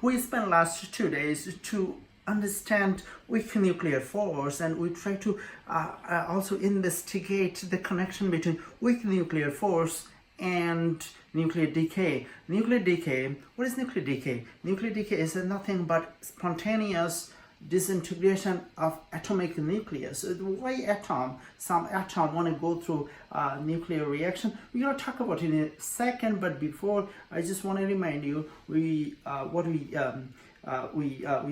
We spent last 2 days to understand weak nuclear force, and we try to also investigate the connection between weak nuclear force and nuclear decay. Nuclear decay, what is nuclear decay? Nuclear decay is nothing but spontaneous disintegration of atomic nucleus. So the way some atom want to go through nuclear reaction, we're going to talk about it in a second. But before, I just want to remind you, we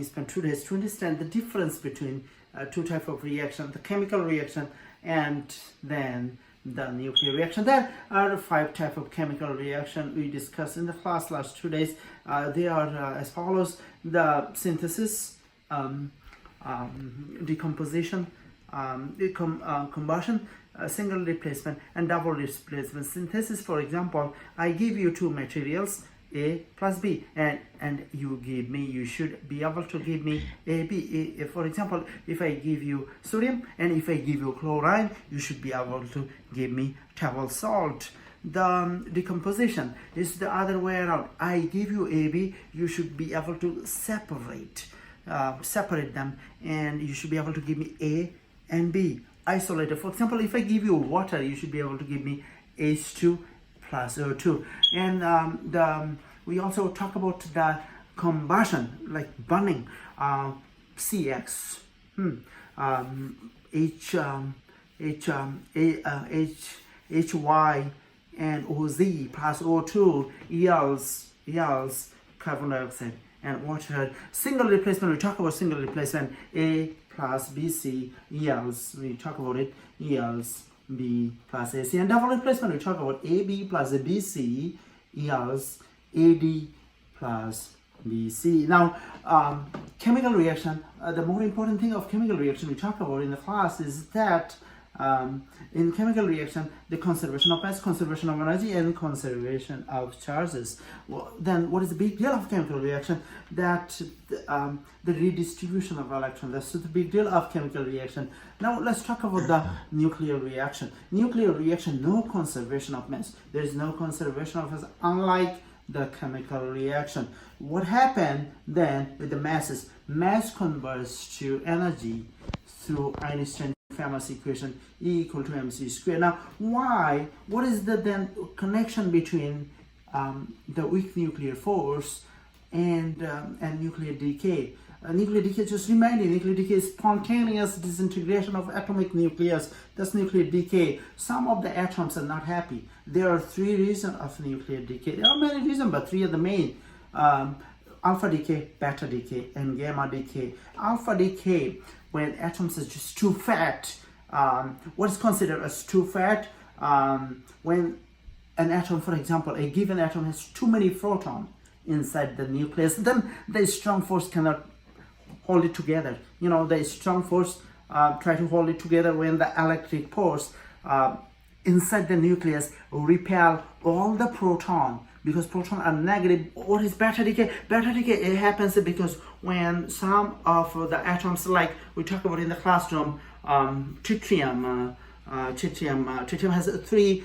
spent 2 days to understand the difference between two types of reaction: the chemical reaction and then the nuclear reaction. There are 5 types of chemical reaction we discussed in the class last 2 days. They are as follows: the synthesis, decomposition, combustion, single replacement, and double replacement. Synthesis, for example, I give you 2 materials, A plus B, and you should be able to give me A, B. For example, if I give you sodium and if I give you chlorine, you should be able to give me table salt. The decomposition is the other way around. I give you A, B, you should be able to separate them, and you should be able to give me A and B isolated. For example, if I give you water, you should be able to give me H2 plus O2. And we also talk about the combustion, like burning, CX, HY and OZ plus O2 yields carbon dioxide and water. Single replacement, we talk about single replacement, A plus BC yields, we talk about it, yields B plus AC. And double replacement, we talk about AB plus BC yields AD plus BC. Now, chemical reaction, the more important thing of chemical reaction we talk about in the class is that in chemical reaction, the conservation of mass, conservation of energy, and conservation of charges. Well, then what is the big deal of chemical reaction? That the redistribution of electrons. That's the big deal of chemical reaction. Now let's talk about the nuclear reaction. Nuclear reaction, no conservation of mass. There is no conservation of mass, unlike the chemical reaction. What happened then with the masses? Mass converts to energy through Einstein's famous equation, E equal to mc squared. Now, what is the then connection between the weak nuclear force and nuclear decay? Nuclear decay, just remind you, nuclear decay is spontaneous disintegration of atomic nucleus. That's nuclear decay. Some of the atoms are not happy. There are 3 reasons of nuclear decay. There are many reasons, but 3 are the main. Alpha decay, beta decay, and gamma decay. Alpha decay, when atoms are just too fat. What is considered as too fat? When an atom, for example, a given atom has too many protons inside the nucleus, then the strong force cannot hold it together. You know, the strong force try to hold it together when the electric force inside the nucleus repel all the proton, because protons are negative. What is beta decay? Beta decay, it happens because when some of the atoms, like we talk about in the classroom, tritium has three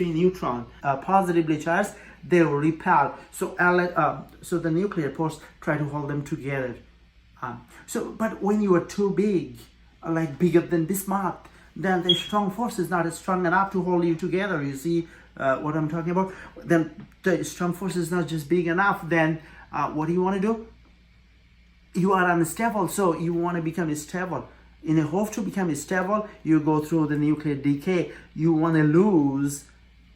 neutrons, positively charged. They repel. So the nuclear force try to hold them together. But when you are too big, like bigger than Bismarck, then the strong force is not strong enough to hold you together. You see what I'm talking about? Then the strong force is not just big enough. Then what do you want to do? You are unstable, so you want to become stable. In a hope to become stable, you go through the nuclear decay. You want to lose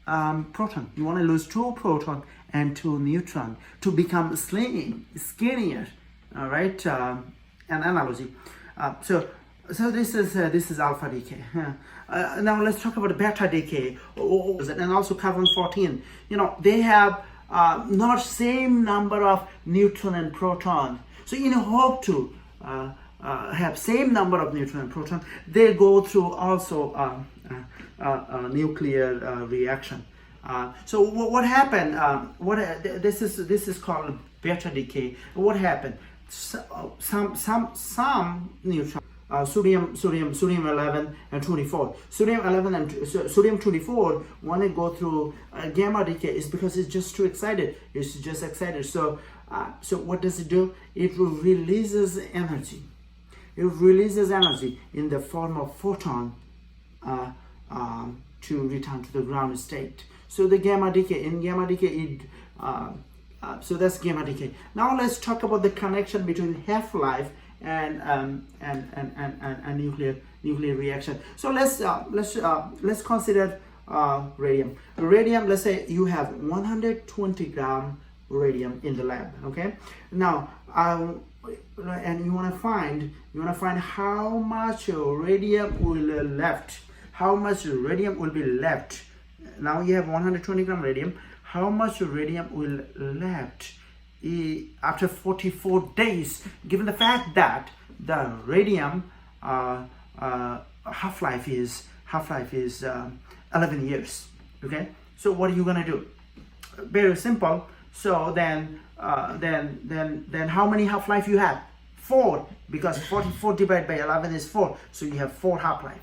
proton. You want to lose 2 proton and 2 neutron to become skinnier. All right, an analogy. So this is alpha decay. Now let's talk about beta decay, and also carbon 14. You know, they have not same number of neutron and proton. So in a hope to have same number of neutron and proton, they go through also nuclear reaction. So what happened? This is called beta decay. What happened? Some neutron, sodium 11 and 24. Sodium 11 and sodium 24 want to go through gamma decay is because it's just too excited. It's just excited. So So what does it do? It releases energy. It releases energy in the form of photon to return to the ground state. So the gamma decay, in gamma decay, so that's gamma decay. Now let's talk about the connection between half-life and nuclear reaction. So let's consider radium. Radium, let's say you have 120 gram radium in the lab. Okay. Now and you want to find how much radium will left. How much radium will be left? Now you have 120 gram radium. How much radium will left after 44 days? Given the fact that the radium half-life is 11 years. Okay. So what are you gonna do? Very simple. So then how many half-life you have? 4, because 44 divided by 11 is 4. So you have 4 half-life.